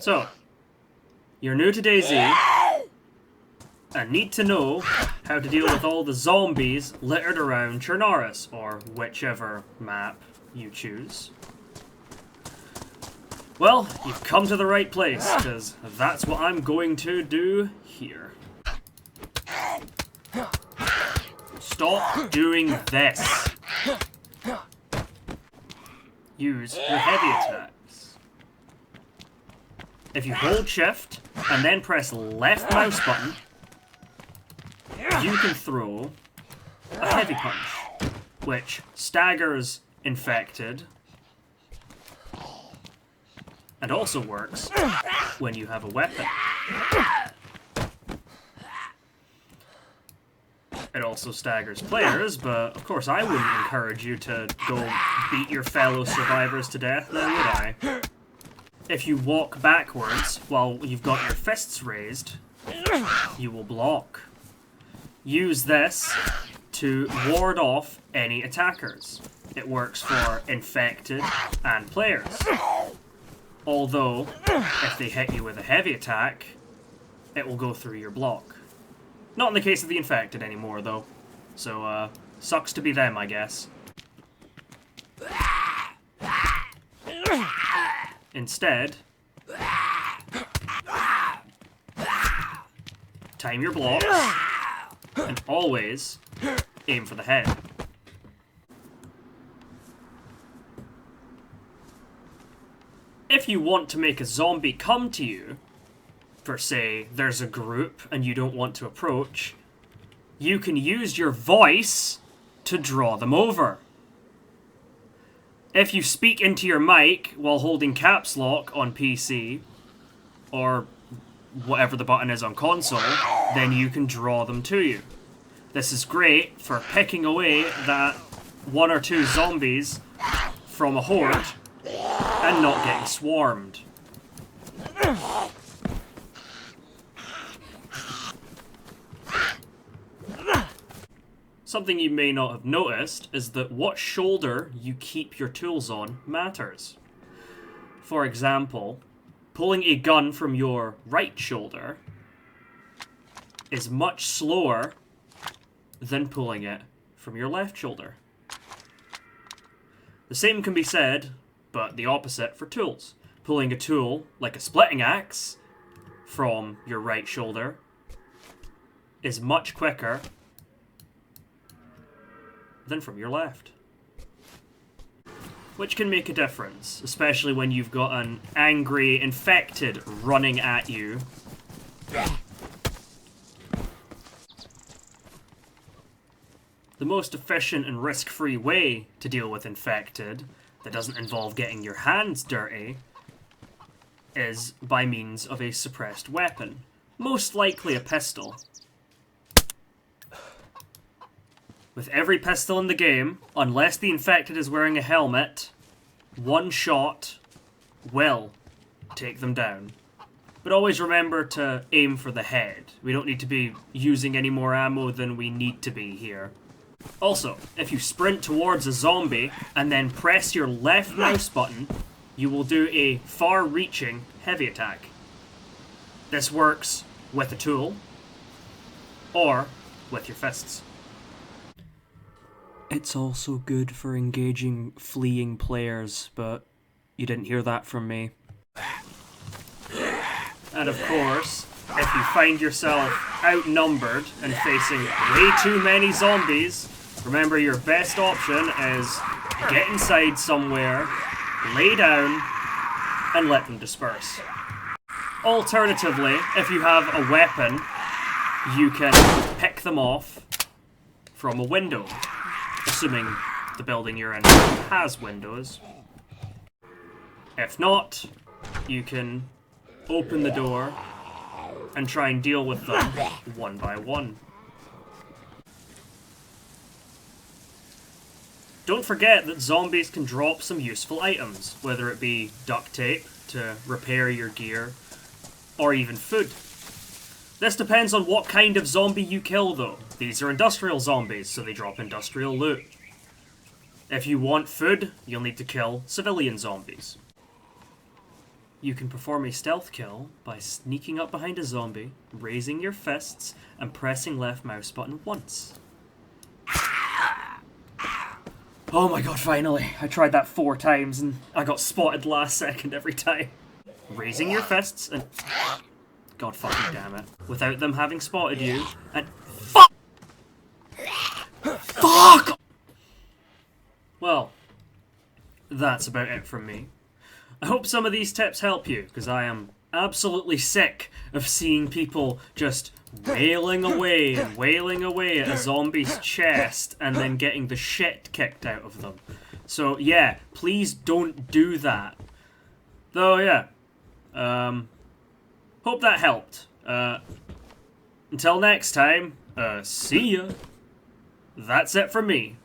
So, you're new to DayZ and need to know how to deal with all the zombies littered around Chernarus, or whichever map you choose. Well, you've come to the right place, because that's what I'm going to do here. Stop doing this. Use your heavy attacks. If you hold shift and then press left mouse button, you can throw a heavy punch, which staggers infected and also works when you have a weapon. It also staggers players, but of course I wouldn't encourage you to go beat your fellow survivors to death, now would I? If you walk backwards while you've got your fists raised, you will block. Use this to ward off any attackers. It works for infected and players. Although, if they hit you with a heavy attack, it will go through your block. Not in the case of the infected anymore, though. So, sucks to be them, I guess. Instead, time your blocks, and always aim for the head. If you want to make a zombie come to you, for say, there's a group and you don't want to approach, you can use your voice to draw them over. If you speak into your mic while holding caps lock on PC, or whatever the button is on console, then you can draw them to you. This is great for picking away that one or two zombies from a horde and not getting swarmed. Something you may not have noticed is that what shoulder you keep your tools on matters. For example, pulling a gun from your right shoulder is much slower than pulling it from your left shoulder. The same can be said, but the opposite for tools. Pulling a tool, like a splitting axe, from your right shoulder is much quicker than from your left. Which can make a difference, especially when you've got an angry infected running at you. The most efficient and risk-free way to deal with infected that doesn't involve getting your hands dirty is by means of a suppressed weapon, most likely a pistol. With every pistol in the game, unless the infected is wearing a helmet, one shot will take them down. But always remember to aim for the head. We don't need to be using any more ammo than we need to be here. Also, if you sprint towards a zombie and then press your left mouse button, you will do a far-reaching heavy attack. This works with a tool or with your fists. It's also good for engaging fleeing players, but you didn't hear that from me. And of course, if you find yourself outnumbered and facing way too many zombies, remember your best option is get inside somewhere, lay down, and let them disperse. Alternatively, if you have a weapon, you can pick them off from a window. Assuming the building you're in has windows. If not, you can open the door and try and deal with them one by one. Don't forget that zombies can drop some useful items, whether it be duct tape to repair your gear, or even food. This depends on what kind of zombie you kill, though. These are industrial zombies, so they drop industrial loot. If you want food, you'll need to kill civilian zombies. you can perform a stealth kill by sneaking up behind a zombie, raising your fists, and pressing left mouse button once. Oh my god, finally. I tried that 4 times and I got spotted last second every time. Raising your fists and... God fucking damn it. Without them having spotted you, and... Fuck! Fuck! Well, that's about it from me. I hope some of these tips help you, because I am absolutely sick of seeing people just wailing away and wailing away at a zombie's chest and then getting the shit kicked out of them. So yeah, please don't do that. Though yeah, hope that helped. Until next time, see ya. That's it from me.